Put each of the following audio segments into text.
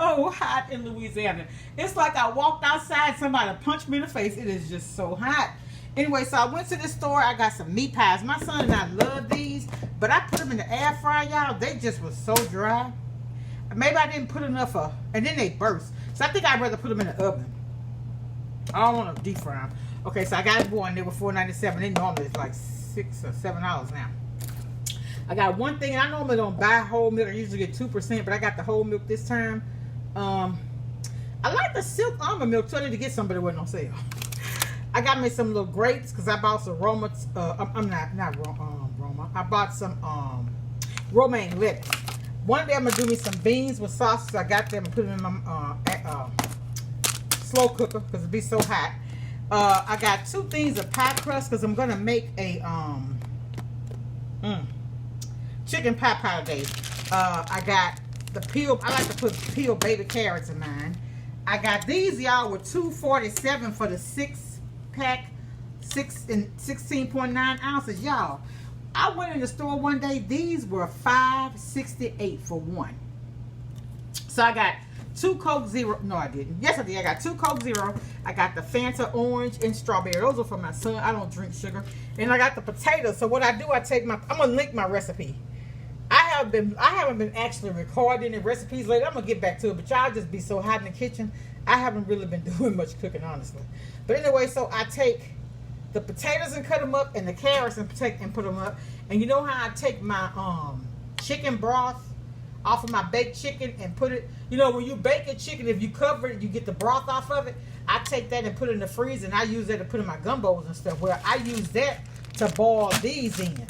so hot in Louisiana. It's like I walked outside, somebody punched me in the face. It is just so hot. Anyway, so I went to the store. I got some meat pies. My son and I love these, but I put them in the air fryer, y'all. They just were so dry. Maybe I didn't put enough of, and then they burst. So I think I'd rather put them in the oven. I don't want to deep fry them. Okay, so I got one. They were $4.97. They normally it's like $6 or $7 now. I got one thing. I normally don't buy whole milk. I usually get 2%, but I got the whole milk this time. I like the silk almond milk, so I need to get some, but it wasn't on sale. I got me some little grapes because I bought some Roma. I'm not Roma. I bought some romaine lettuce. One day I'm gonna do me some beans with sausage. I got them and put them in my slow cooker because it be so hot. I got 2 things of pie crust because I'm gonna make a chicken pie pie today. I got the peel. I like to put peeled baby carrots in mine. I got these, y'all, with $2.47 for the 6-pack, 6 and 16.9 ounces, y'all. I went in the store one day. These were $5.68 for one. So I got 2 Coke Zero. No, I didn't. Yes, I did. I got 2 Coke Zero. I got the Fanta Orange and Strawberry. Those are for my son. I don't drink sugar. And I got the potatoes. So what I do, I take my. I'm gonna link my recipe. I haven't been actually recording the recipes lately. I'm gonna get back to it, but y'all just be so hot in the kitchen. I haven't really been doing much cooking, honestly. But anyway, so I take the potatoes and cut them up, and the carrots and put them up. And you know how I take my chicken broth off of my baked chicken and put it. You know, when you bake a chicken, if you cover it, you get the broth off of it. I take that and put it in the freezer, and I use that to put in my gumbos and stuff. Well, I use that to boil these in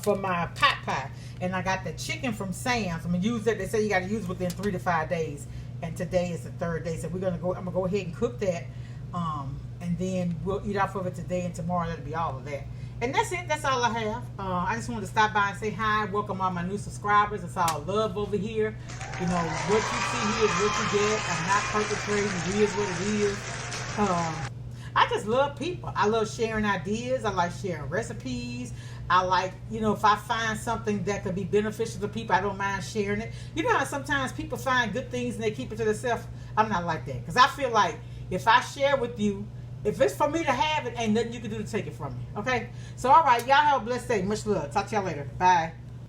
for my pot pie. And I got the chicken from Sam's. I'm gonna use that. They say you got to use it within 3 to 5 days. And today is the 3rd day, so we're gonna go. I'm gonna go ahead and cook that, and then we'll eat off of it today and tomorrow. That'll be all of that. And that's it. That's all I have. I just wanted to stop by and say hi. Welcome all my new subscribers. It's all love over here. You know, what you see here is what you get. I'm not perpetrating. It is what it is. I just love people. I love sharing ideas. I like sharing recipes. I like, you know, if I find something that could be beneficial to people, I don't mind sharing it. You know how sometimes people find good things and they keep it to themselves? I'm not like that. Because I feel like if I share with you, if it's for me to have it, ain't nothing you can do to take it from me. Okay? So, all right. Y'all have a blessed day. Much love. Talk to y'all later. Bye.